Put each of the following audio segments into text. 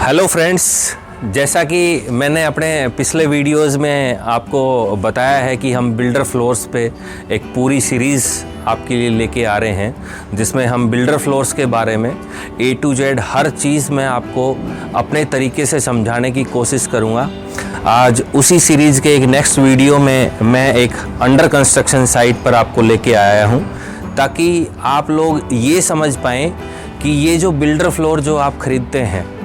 Hello friends, जैसा कि मैंने अपने पिछले वीडियोस में आपको बताया है कि हम बिल्डर फ्लोर्स पे एक पूरी सीरीज़ आपके लिए लेके आ रहे हैं, जिसमें हम बिल्डर फ्लोर्स के बारे में A to Z हर चीज़ मैं आपको अपने तरीके से समझाने की कोशिश करूँगा। आज उसी सीरीज़ के एक नेक्स्ट वीडियो में मैं एक अंडर कंस्ट्रक्शन साइट पर आपको लेके आया हूँ, ताकि आप लोग ये समझ पाएँ कि ये जो बिल्डर फ्लोर जो आप ख़रीदते हैं,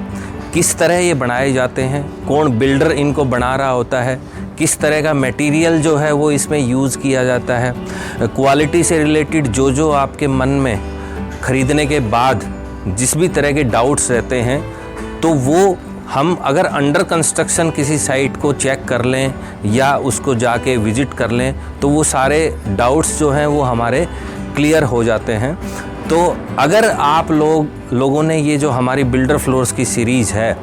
किस तरह ये बनाए जाते हैं, कौन बिल्डर इनको बना रहा होता है, किस तरह का मटेरियल जो है वो इसमें यूज़ किया जाता है, क्वालिटी से रिलेटेड जो आपके मन में ख़रीदने के बाद जिस भी तरह के डाउट्स रहते हैं, तो वो हम अगर अंडर कंस्ट्रक्शन किसी साइट को चेक कर लें या उसको जाके विज़िट कर लें, तो वो सारे डाउट्स जो हैं वो हमारे क्लियर हो जाते हैं। तो अगर आप लोगों ने ये जो हमारी बिल्डर फ्लोर्स की सीरीज़ है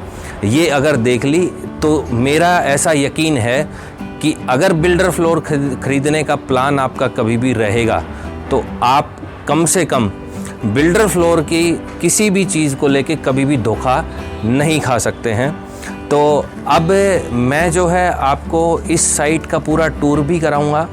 ये अगर देख ली, तो मेरा ऐसा यकीन है कि अगर बिल्डर फ्लोर ख़रीदने का प्लान आपका कभी भी रहेगा, तो आप कम से कम बिल्डर फ्लोर की किसी भी चीज़ को लेके कभी भी धोखा नहीं खा सकते हैं। तो अब मैं जो है आपको इस साइट का पूरा टूर भी कराऊंगा,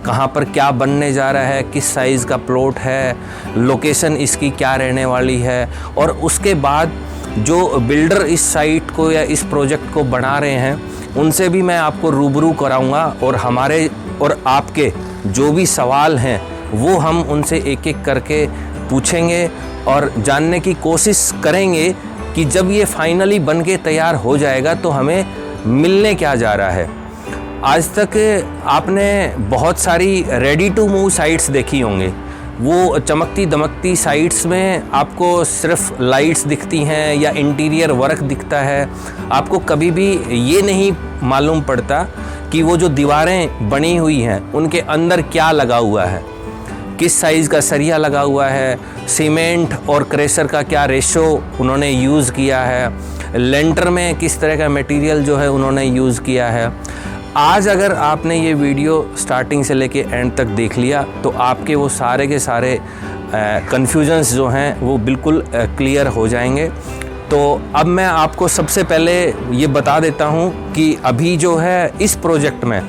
कहाँ पर क्या बनने जा रहा है, किस साइज़ का प्लॉट है, लोकेशन इसकी क्या रहने वाली है, और उसके बाद जो बिल्डर इस साइट को या इस प्रोजेक्ट को बना रहे हैं उनसे भी मैं आपको रूबरू कराऊंगा, और हमारे और आपके जो भी सवाल हैं वो हम उनसे एक एक करके पूछेंगे और जानने की कोशिश करेंगे कि जब ये फाइनली बन के तैयार हो जाएगा तो हमें मिलने क्या जा रहा है। आज तक आपने बहुत सारी रेडी टू मूव साइट्स देखी होंगी, वो चमकती दमकती साइट्स में आपको सिर्फ लाइट्स दिखती हैं या इंटीरियर वर्क दिखता है। आपको कभी भी ये नहीं मालूम पड़ता कि वो जो दीवारें बनी हुई हैं उनके अंदर क्या लगा हुआ है, किस साइज़ का सरिया लगा हुआ है, सीमेंट और क्रेशर का क्या रेशो उन्होंने यूज़ किया है, लेंटर में किस तरह का मटेरियल जो है उन्होंने यूज़ किया है। आज अगर आपने ये वीडियो स्टार्टिंग से लेके एंड तक देख लिया, तो आपके वो सारे के सारे कन्फ्यूजन्स जो हैं वो बिल्कुल क्लियर हो जाएंगे। तो अब मैं आपको सबसे पहले ये बता देता हूँ कि अभी जो है इस प्रोजेक्ट में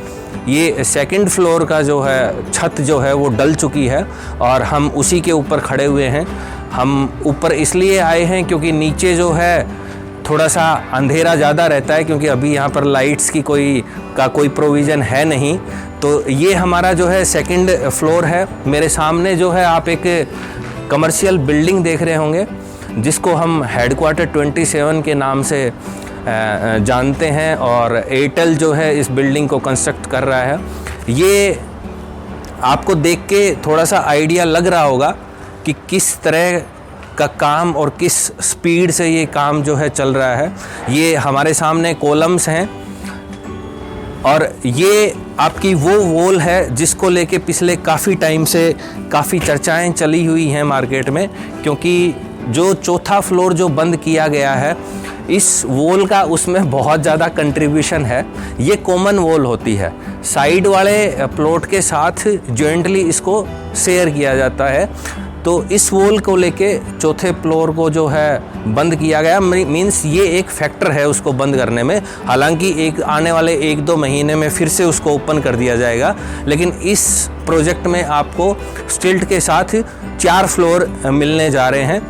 ये सेकंड फ्लोर का जो है छत जो है वो डल चुकी है और हम उसी के ऊपर खड़े हुए हैं। हम ऊपर इसलिए आए हैं क्योंकि नीचे जो है थोड़ा सा अंधेरा ज़्यादा रहता है, क्योंकि अभी यहाँ पर लाइट्स की कोई प्रोविज़न है नहीं। तो ये हमारा जो है सेकंड फ्लोर है। मेरे सामने जो है आप एक कमर्शियल बिल्डिंग देख रहे होंगे, जिसको हम हेडक्वार्टर 27 के नाम से जानते हैं, और एयरटेल जो है इस बिल्डिंग को कंस्ट्रक्ट कर रहा है। ये आपको देख के थोड़ा सा आइडिया लग रहा होगा कि किस तरह का काम और किस स्पीड से ये काम जो है चल रहा है। ये हमारे सामने कॉलम्स हैं, और ये आपकी वो वॉल है जिसको लेके पिछले काफ़ी टाइम से काफ़ी चर्चाएं चली हुई हैं मार्केट में, क्योंकि जो चौथा फ्लोर जो बंद किया गया है, इस वॉल का उसमें बहुत ज़्यादा कंट्रीब्यूशन है। ये कॉमन वॉल होती है, साइड वाले प्लॉट के साथ जॉइंटली इसको शेयर किया जाता है। तो इस वॉल को लेके चौथे फ्लोर को जो है बंद किया गया, मीन्स ये एक फैक्टर है उसको बंद करने में। हालांकि एक आने वाले 1-2 महीने में फिर से उसको ओपन कर दिया जाएगा, लेकिन इस प्रोजेक्ट में आपको स्टिल्ट के साथ 4 फ्लोर मिलने जा रहे हैं।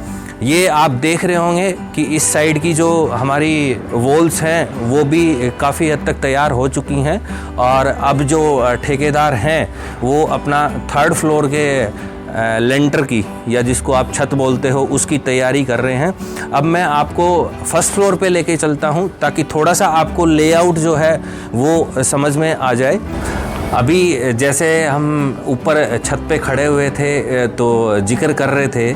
ये आप देख रहे होंगे कि इस साइड की जो हमारी वॉल्स हैं वो भी काफ़ी हद तक तैयार हो चुकी हैं, और अब जो ठेकेदार हैं वो अपना 3rd फ्लोर के लेंटर की, या जिसको आप छत बोलते हो, उसकी तैयारी कर रहे हैं। अब मैं आपको 1st फ्लोर पे लेके चलता हूं, ताकि थोड़ा सा आपको लेआउट जो है वो समझ में आ जाए। अभी जैसे हम ऊपर छत पे खड़े हुए थे तो जिक्र कर रहे थे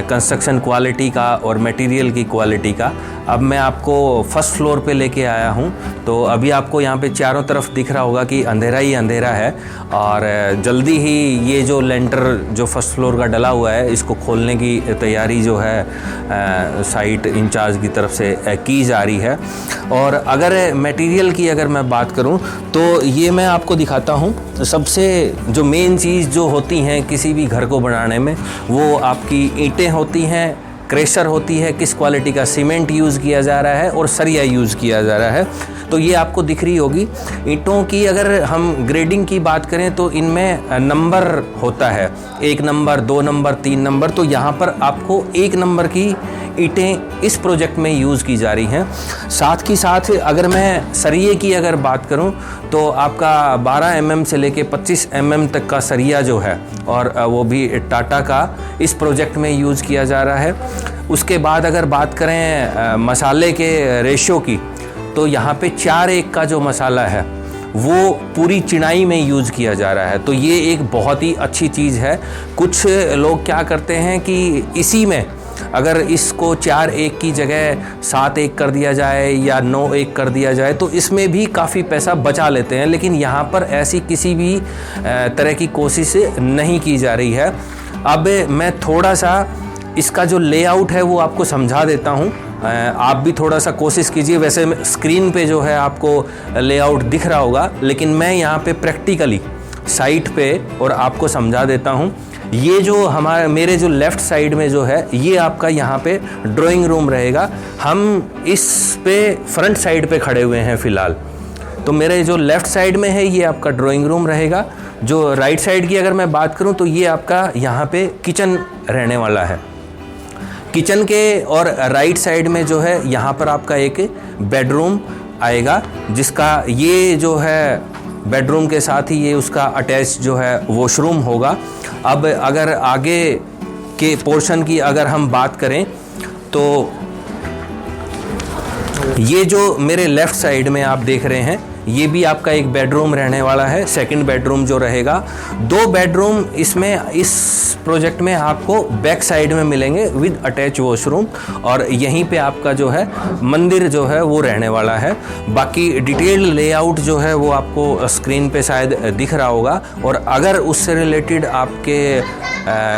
कंस्ट्रक्शन क्वालिटी का और मटेरियल की क्वालिटी का। अब मैं आपको 1st फ्लोर पे लेके आया हूँ, तो अभी आपको यहाँ पे चारों तरफ दिख रहा होगा कि अंधेरा ही अंधेरा है, और जल्दी ही ये जो लेंटर जो 1st फ्लोर का डला हुआ है इसको खोलने की तैयारी जो है साइट इंचार्ज की तरफ से की जा रही है। और अगर मटेरियल की अगर मैं बात करूँ तो ये मैं आपको दिखाता हूँ। सबसे जो मेन चीज़ जो होती हैं किसी भी घर को बनाने में, वो आपकी ईंटें होती हैं, क्रेशर होती है, किस क्वालिटी का सीमेंट यूज़ किया जा रहा है और सरिया यूज़ किया जा रहा है। तो ये आपको दिख रही होगी। ईंटों की अगर हम ग्रेडिंग की बात करें तो इनमें नंबर होता है, 1 नंबर, 2 नंबर, 3 नंबर। तो यहाँ पर आपको 1 नंबर की ईंटें इस प्रोजेक्ट में यूज़ की जा रही हैं। साथ ही साथ अगर मैं सरिये की अगर बात करूं तो आपका 12 mm से लेके 25 mm तक का सरिया जो है, और वो भी टाटा का, इस प्रोजेक्ट में यूज़ किया जा रहा है। उसके बाद अगर बात करें मसाले के रेशो की, तो यहाँ पे 4:1 का जो मसाला है वो पूरी चिनाई में यूज़ किया जा रहा है। तो ये एक बहुत ही अच्छी चीज़ है। कुछ लोग क्या करते हैं कि इसी में अगर इसको 4:1 की जगह 7:1 कर दिया जाए या 9:1 कर दिया जाए तो इसमें भी काफ़ी पैसा बचा लेते हैं, लेकिन यहाँ पर ऐसी किसी भी तरह की कोशिश नहीं की जा रही है। अब मैं थोड़ा सा इसका जो लेआउट है वो आपको समझा देता हूँ, आप भी थोड़ा सा कोशिश कीजिए। वैसे स्क्रीन पे जो है आपको लेआउट दिख रहा होगा, लेकिन मैं यहाँ पे प्रैक्टिकली साइट पे और आपको समझा देता हूँ। ये जो मेरे जो लेफ़्ट साइड में जो है ये आपका यहाँ पे ड्राइंग रूम रहेगा। हम इस पे फ्रंट साइड पे खड़े हुए हैं फ़िलहाल। तो मेरे जो लेफ़्ट साइड में है ये आपका ड्राइंग रूम रहेगा। जो राइट साइड की अगर मैं बात करूँ तो ये आपका यहाँ पे किचन रहने वाला है। किचन के और राइट साइड में जो है यहाँ पर आपका एक बेडरूम आएगा, जिसका ये जो है बेडरूम के साथ ही ये उसका अटैच जो है वॉशरूम होगा। अब अगर आगे के पोर्शन की अगर हम बात करें तो ये जो मेरे लेफ़्ट साइड में आप देख रहे हैं ये भी आपका एक बेडरूम रहने वाला है। सेकंड बेडरूम जो रहेगा, 2 बेडरूम इसमें इस प्रोजेक्ट में आपको बैक साइड में मिलेंगे विद अटैच वॉशरूम, और यहीं पे आपका जो है मंदिर जो है वो रहने वाला है। बाकी डिटेल लेआउट जो है वो आपको स्क्रीन पे शायद दिख रहा होगा, और अगर उससे रिलेटेड आपके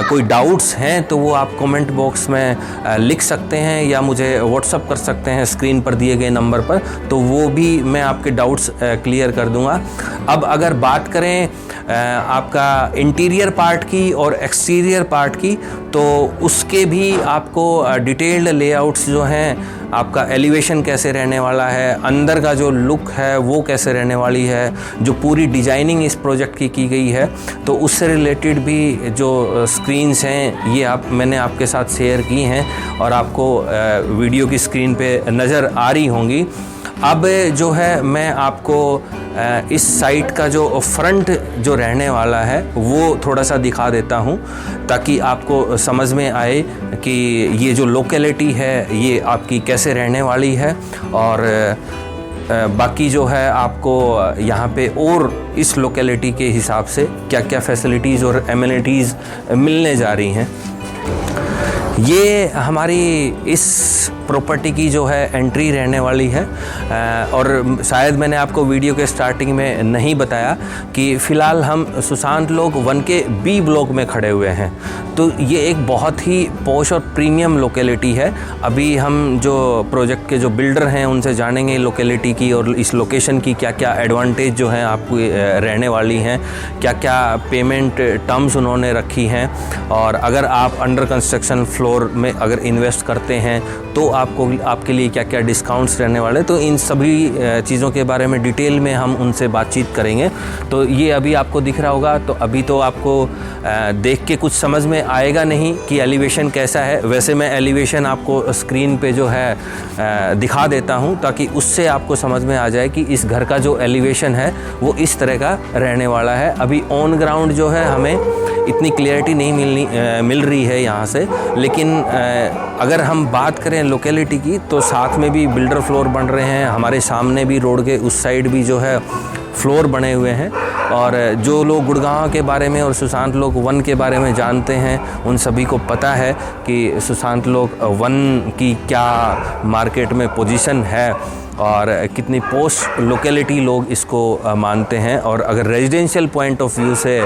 कोई डाउट्स हैं तो वो आप कमेंट बॉक्स में लिख सकते हैं या मुझे व्हाट्सअप कर सकते हैं स्क्रीन पर दिए गए नंबर पर, तो वो भी मैं आपके डाउट्स क्लियर कर दूंगा। अब अगर बात करें आपका इंटीरियर पार्ट की और एक्सटीरियर पार्ट की, तो उसके भी आपको डिटेल्ड लेआउट्स जो हैं, आपका एलिवेशन कैसे रहने वाला है, अंदर का जो लुक है वो कैसे रहने वाली है, जो पूरी डिजाइनिंग इस प्रोजेक्ट की गई है, तो उससे रिलेटेड भी जो स्क्रीन्स हैं ये मैंने आपके साथ शेयर की हैं और आपको वीडियो की स्क्रीन पे नज़र आ रही होंगी। अब जो है मैं आपको इस साइट का जो फ्रंट जो रहने वाला है वो थोड़ा सा दिखा देता हूँ, ताकि आपको समझ में आए कि ये जो लोकेलिटी है ये आपकी कैसे रहने वाली है, और बाकी जो है आपको यहाँ पे और इस लोकेलिटी के हिसाब से क्या क्या फैसिलिटीज़ और एमिनिटीज़ मिलने जा रही हैं। ये हमारी इस प्रॉपर्टी की जो है एंट्री रहने वाली है, और शायद मैंने आपको वीडियो के स्टार्टिंग में नहीं बताया कि फ़िलहाल हम सुशांत लोक 1 के बी ब्लॉक में खड़े हुए हैं। तो ये एक बहुत ही पॉश और प्रीमियम लोकेलिटी है। अभी हम जो प्रोजेक्ट के जो बिल्डर हैं उनसे जानेंगे लोकेलिटी की और इस लोकेशन की क्या क्या एडवांटेज जो हैं आपको रहने वाली हैं, क्या क्या पेमेंट टर्म्स उन्होंने रखी हैं, और अगर आप अंडर कंस्ट्रक्शन फ्लोर में अगर इन्वेस्ट करते हैं तो आपके लिए क्या क्या डिस्काउंट्स रहने वाले, तो इन सभी चीज़ों के बारे में डिटेल में हम उनसे बातचीत करेंगे। तो ये अभी आपको दिख रहा होगा, तो अभी तो आपको देख के कुछ समझ में आएगा नहीं कि एलिवेशन कैसा है। वैसे मैं एलिवेशन आपको स्क्रीन पे जो है दिखा देता हूँ, ताकि उससे आपको समझ में आ जाए कि इस घर का जो एलिवेशन है वो इस तरह का रहने वाला है। अभी ऑन ग्राउंड जो है हमें इतनी क्लियरिटी नहीं मिल रही है यहाँ से, लेकिन अगर हम बात करें लोकेलिटी की तो साथ में भी बिल्डर फ्लोर बन रहे हैं, हमारे सामने भी रोड के उस साइड भी जो है फ्लोर बने हुए हैं। और जो लोग गुड़गांव के बारे में और सुशांत लोक 1 के बारे में जानते हैं उन सभी को पता है कि सुशांत लोक 1 की क्या मार्केट में पोजीशन है और कितनी पोस्ट लोकेलिटी लोग इसको मानते हैं। और अगर रेजिडेंशियल पॉइंट ऑफ व्यू से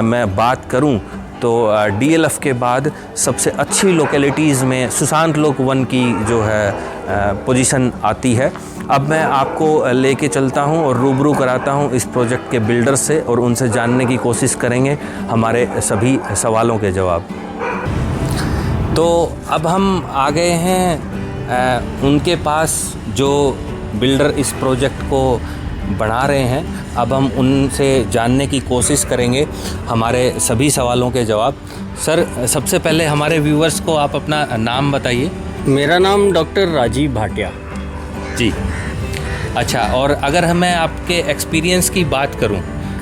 मैं बात करूं तो DLF के बाद सबसे अच्छी लोकेलिटीज़ में सुशांत लोक 1 की जो है पोजीशन आती है। अब मैं आपको लेके चलता हूं और रूबरू कराता हूं इस प्रोजेक्ट के बिल्डर से, और उनसे जानने की कोशिश करेंगे हमारे सभी सवालों के जवाब। तो अब हम आ गए हैं उनके पास जो बिल्डर इस प्रोजेक्ट को बना रहे हैं। अब हम उनसे जानने की कोशिश करेंगे हमारे सभी सवालों के जवाब। सर, सबसे पहले हमारे व्यूवर्स को आप अपना नाम बताइए। मेरा नाम डॉक्टर राजीव भाटिया जी। अच्छा, और अगर मैं आपके एक्सपीरियंस की बात करूं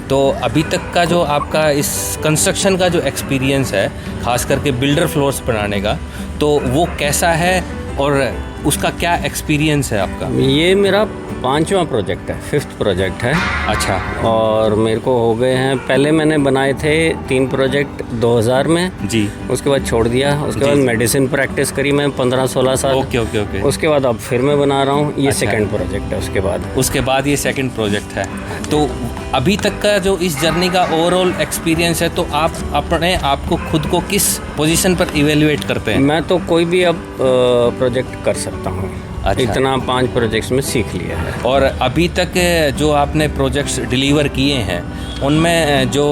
तो अभी तक का जो आपका इस कंस्ट्रक्शन का जो एक्सपीरियंस है, ख़ास करके बिल्डर फ्लोर्स बनाने का, तो वो कैसा है और उसका क्या एक्सपीरियंस है आपका? ये मेरा 5वां प्रोजेक्ट है, 5th प्रोजेक्ट है। अच्छा। और मेरे को हो गए हैं, पहले मैंने बनाए थे 3 प्रोजेक्ट 2000 में जी। उसके बाद छोड़ दिया। उसके बाद मेडिसिन प्रैक्टिस करी मैं 15-16 साल। Okay okay okay. उसके बाद अब फिर मैं बना रहा हूँ। ये अच्छा। 2nd प्रोजेक्ट है। उसके बाद ये 2nd प्रोजेक्ट है। तो अभी तक का जो इस जर्नी का ओवरऑल एक्सपीरियंस है, तो आप अपने आप को खुद को किस पोजीशन पर इवेल्युएट करते हैं? मैं तो कोई भी अब प्रोजेक्ट कर सकता हूँ। अच्छा। इतना 5 प्रोजेक्ट्स में सीख लिया है। और अभी तक जो आपने प्रोजेक्ट्स डिलीवर किए हैं, उनमें जो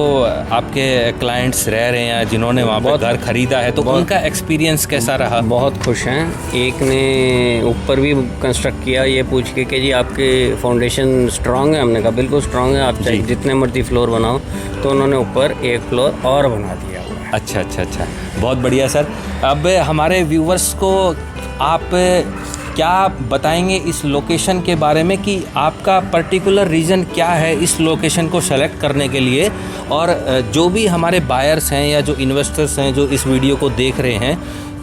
आपके क्लाइंट्स रह रहे हैं, जिन्होंने वहाँ पर घर खरीदा है, तो उनका एक्सपीरियंस कैसा रहा? बहुत खुश हैं। एक ने ऊपर भी कंस्ट्रक्ट किया ये पूछ के कि जी आपके फाउंडेशन स्ट्रांग है। हमने कहा बिल्कुल स्ट्रांग है, आप चाहे जितने मर्जी फ्लोर बनाओ। तो उन्होंने ऊपर एक फ्लोर और बना दिया हुआ है। अच्छा अच्छा अच्छा, बहुत बढ़िया सर। अब हमारे व्यूवर्स को आप क्या बताएंगे इस लोकेशन के बारे में कि आपका पर्टिकुलर रीज़न क्या है इस लोकेशन को सेलेक्ट करने के लिए, और जो भी हमारे बायर्स हैं या जो इन्वेस्टर्स हैं जो इस वीडियो को देख रहे हैं,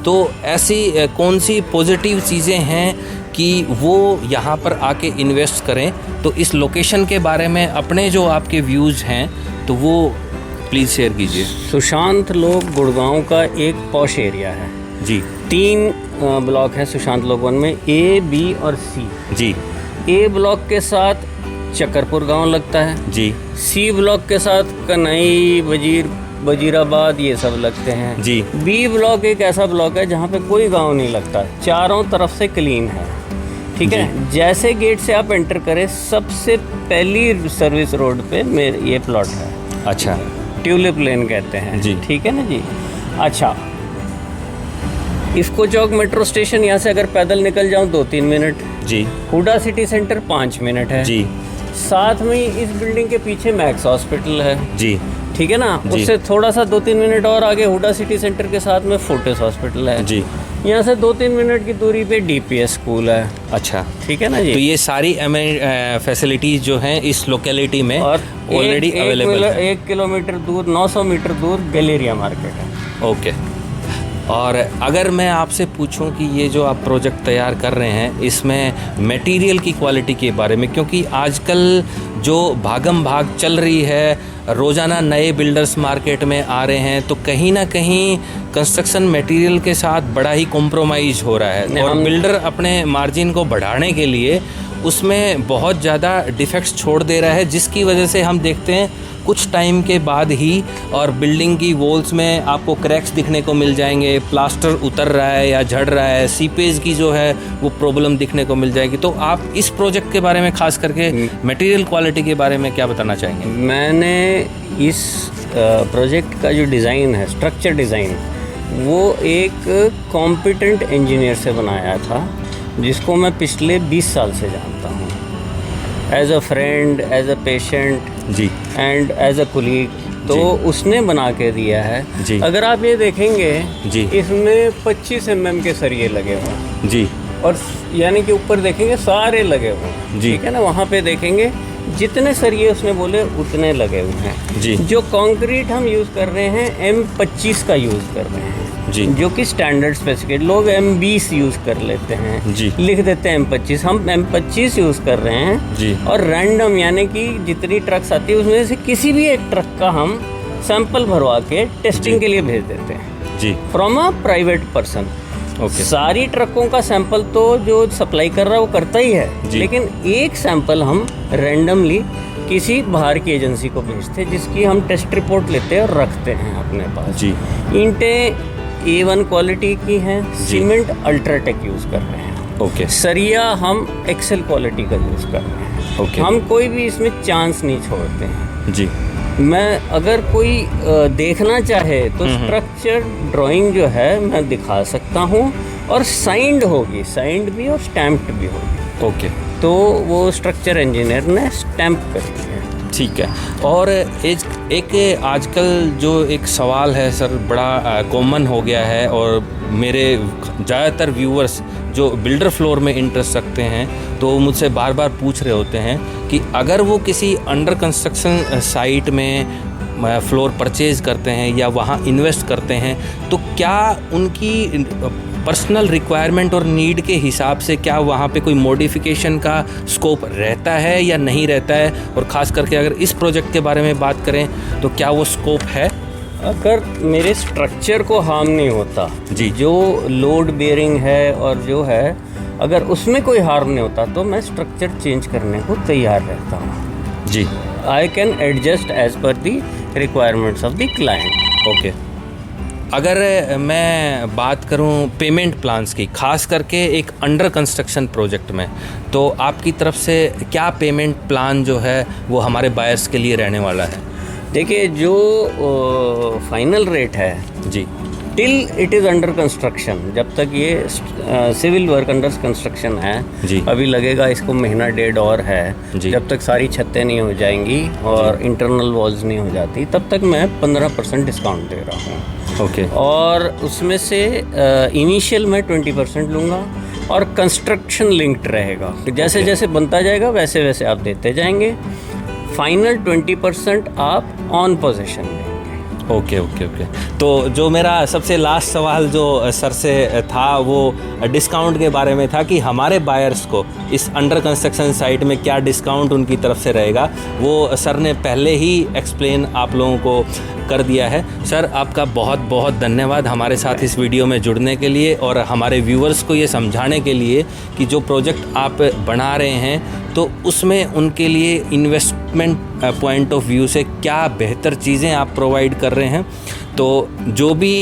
तो ऐसी कौन सी पॉजिटिव चीज़ें हैं कि वो यहाँ पर आके इन्वेस्ट करें? तो इस लोकेशन के बारे में अपने जो आपके व्यूज़ हैं तो वो प्लीज़ शेयर कीजिए। सुशांत लोक गुड़गांव का एक पॉश एरिया है जी। 3 ब्लॉक है सुशांत लोक 1 में, A, B और C जी। A ब्लॉक के साथ चक्करपुर गांव लगता है जी। C ब्लॉक के साथ कन्हई, वजीराबाद ये सब लगते हैं जी। B ब्लॉक एक ऐसा ब्लॉक है जहाँ पे कोई गांव नहीं लगता, चारों तरफ से क्लीन है। ठीक है। जैसे गेट से आप एंटर करें, सबसे पहली सर्विस रोड पे ये प्लॉट है। अच्छा। ट्यूलिप लेन कहते हैं जी। ठीक है ना जी। अच्छा, इफ्को चौक मेट्रो स्टेशन यहाँ से अगर पैदल निकल जाऊँ 2-3 मिनट जी। हुडा सिटी सेंटर 5 मिनट है जी। साथ में इस बिल्डिंग के पीछे मैक्स हॉस्पिटल है जी। ठीक है ना। उससे थोड़ा सा 2-3 मिनट और आगे हुडा सिटी सेंटर के साथ में फोर्टिस हॉस्पिटल है जी। यहाँ से 2-3 मिनट की दूरी पे DPS स्कूल है। अच्छा, ठीक है ना जी। तो ये सारी फैसिलिटीज जो हैं इस लोकेलिटी में ऑलरेडी अवेलेबल है। 1 किलोमीटर दूर, 900 मीटर दूर गैलेरिया मार्केट है। ओके। और अगर मैं आपसे पूछूं कि ये जो आप प्रोजेक्ट तैयार कर रहे हैं, इसमें मटेरियल की क्वालिटी के बारे में, क्योंकि आजकल जो भागम भाग चल रही है, रोज़ाना नए बिल्डर्स मार्केट में आ रहे हैं, तो कहीं ना कहीं कंस्ट्रक्शन मटेरियल के साथ बड़ा ही कॉम्प्रोमाइज़ हो रहा है, और बिल्डर अपने मार्जिन को बढ़ाने के लिए उसमें बहुत ज़्यादा डिफेक्ट्स छोड़ दे रहा है, जिसकी वजह से हम देखते हैं कुछ टाइम के बाद ही और बिल्डिंग की वॉल्स में आपको क्रैक्स दिखने को मिल जाएंगे, प्लास्टर उतर रहा है या झड़ रहा है, सीपेज की जो है वो प्रॉब्लम दिखने को मिल जाएगी। तो आप इस प्रोजेक्ट के बारे में, खास करके मटेरियल क्वालिटी के बारे में क्या बताना चाहेंगे? मैंने इस प्रोजेक्ट का जो डिज़ाइन है, स्ट्रक्चर डिज़ाइन, वो एक कॉम्पिटेंट इंजीनियर से बनाया था, जिसको मैं पिछले 20 साल से जानता हूँ, as a friend, as a patient जी, एंड एज अ कोलीग। तो उसने बना के दिया है जी। अगर आप ये देखेंगे जी, इसमें 25 mm के सरिये लगे हुए हैं जी, और यानी कि ऊपर देखेंगे सारे लगे हुए हैं। ठीक है ना। वहाँ पे देखेंगे जितने सरिये उसने बोले उतने लगे हुए हैं जी। जो कंक्रीट हम यूज़ कर रहे हैं M25 का यूज़ कर रहे हैं जी, जो कि स्टैंडर्ड स्पेसिफिकेट। लोग M20 यूज़ कर लेते हैं जी, लिख देते हैं M25, हम M25 यूज़ कर रहे हैं जी। और रैंडम यानी कि जितनी ट्रक्स आती है उसमें से किसी भी एक ट्रक का हम सैंपल भरवा के टेस्टिंग के लिए भेज देते हैं जी, from a private person. Okay. सारी ट्रकों का सैंपल तो जो सप्लाई कर रहा है वो करता ही है, लेकिन एक सैंपल हम रैंडमली किसी बाहर की एजेंसी को भेजते हैं, जिसकी हम टेस्ट रिपोर्ट लेते हैं और रखते हैं अपने पास जी। ईंटें A1 क्वालिटी की हैं, सीमेंट अल्ट्राटेक यूज़ कर रहे हैं। ओके। सरिया हम एक्सेल क्वालिटी का यूज़ कर रहे हैं। ओके। हम कोई भी इसमें चांस नहीं छोड़ते हैं जी। मैं अगर कोई देखना चाहे तो स्ट्रक्चर ड्राइंग जो है मैं दिखा सकता हूँ, और साइंड होगी, साइंड भी और स्टैम्प्ड भी होगी। ओके, तो वो स्ट्रक्चर इंजीनियर ने स्टैम्प करी है। ठीक है। और एक आजकल जो एक सवाल है सर, बड़ा कॉमन हो गया है, और मेरे ज़्यादातर व्यूअर्स जो बिल्डर फ्लोर में इंटरेस्ट रखते हैं तो मुझसे बार बार पूछ रहे होते हैं कि अगर वो किसी अंडर कंस्ट्रक्शन साइट में फ्लोर परचेज़ करते हैं या वहाँ इन्वेस्ट करते हैं, तो क्या उनकी पर्सनल रिक्वायरमेंट और नीड के हिसाब से क्या वहाँ पे कोई मॉडिफिकेशन का स्कोप रहता है या नहीं रहता है? और ख़ास करके अगर इस प्रोजेक्ट के बारे में बात करें तो क्या वो स्कोप है? अगर मेरे स्ट्रक्चर को हार्म नहीं होता जी, जो लोड बेयरिंग है और जो है, अगर उसमें कोई हार्म नहीं होता तो मैं स्ट्रक्चर चेंज करने को तैयार रहता हूँ जी। I can adjust as per the requirements of the client. Okay. अगर मैं बात करूं पेमेंट प्लान्स की, खास करके एक अंडर कंस्ट्रक्शन प्रोजेक्ट में, तो आपकी तरफ से क्या पेमेंट प्लान जो है वो हमारे बायर्स के लिए रहने वाला है? देखिए, जो फाइनल रेट है जी, till it is under construction, जब तक ये सिविल वर्क अंडर कंस्ट्रक्शन है जी, अभी लगेगा इसको महीना डेढ़ और है जी, जब तक सारी छतें नहीं हो जाएंगी और इंटरनल वॉल्स नहीं हो जाती, तब तक मैं 15% डिस्काउंट दे रहा हूँ। ओके। और उसमें से इनिशियल मैं 20% लूँगा, और कंस्ट्रक्शन लिंक्ड रहेगा, जैसे जैसे बनता जाएगा वैसे वैसे आप देते जाएंगे। फाइनल 20% आप ऑन पोजीशन लेंगे। Okay okay okay. तो जो मेरा सबसे लास्ट सवाल जो सर से था वो डिस्काउंट के बारे में था कि हमारे बायर्स को इस अंडर कंस्ट्रक्शन साइट में क्या डिस्काउंट उनकी तरफ से रहेगा, वो सर ने पहले ही एक्सप्लेन आप लोगों को कर दिया है। सर, आपका बहुत बहुत धन्यवाद हमारे साथ इस वीडियो में जुड़ने के लिए और हमारे व्यूअर्स को ये समझाने के लिए कि जो प्रोजेक्ट आप बना रहे हैं तो उसमें उनके लिए इन्वेस्टमेंट पॉइंट ऑफ व्यू से क्या बेहतर चीज़ें आप प्रोवाइड कर रहे हैं। तो जो भी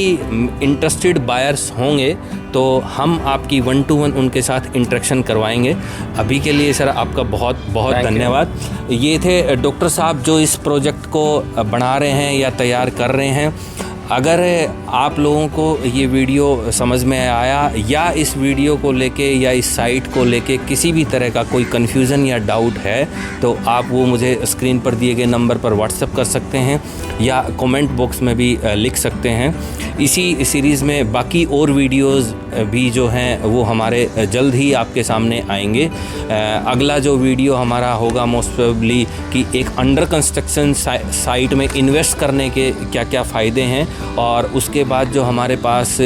इंटरेस्टेड बायर्स होंगे तो हम आपकी 1-to-1 उनके साथ इंटरेक्शन करवाएंगे। अभी के लिए सर आपका बहुत बहुत धन्यवाद। ये थे डॉक्टर साहब जो इस प्रोजेक्ट को बना रहे हैं या तैयार कर रहे हैं। अगर आप लोगों को ये वीडियो समझ में आया या इस वीडियो को लेके या इस साइट को लेके किसी भी तरह का कोई कन्फ्यूज़न या डाउट है तो आप वो मुझे स्क्रीन पर दिए गए नंबर पर व्हाट्सएप कर सकते हैं या कमेंट बॉक्स में भी लिख सकते हैं। इसी सीरीज़ में बाकी और वीडियोस भी जो हैं वो हमारे जल्द ही आपके सामने आएंगे। अगला जो वीडियो हमारा होगा मोस्ट प्रोबेबली कि एक अंडर कंस्ट्रक्शन साइट में इन्वेस्ट करने के क्या क्या फ़ायदे हैं, और उसके बाद जो हमारे पास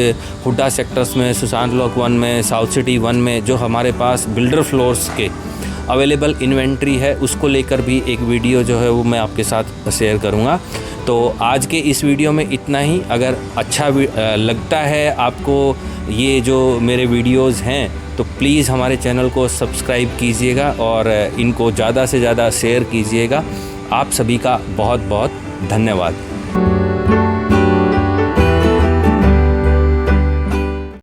हुड्डा सेक्टर्स में, सुशांत लॉक 1 में, साउथ सिटी 1 में जो हमारे पास बिल्डर फ्लोर्स के अवेलेबल इन्वेंट्री है उसको लेकर भी एक वीडियो जो है वो मैं आपके साथ शेयर करूँगा। तो आज के इस वीडियो में इतना ही। अगर अच्छा लगता है आपको ये जो मेरे वीडियोज़ हैं तो प्लीज़ हमारे चैनल को सब्सक्राइब कीजिएगा और इनको ज़्यादा से ज़्यादा शेयर कीजिएगा। आप सभी का बहुत बहुत धन्यवाद।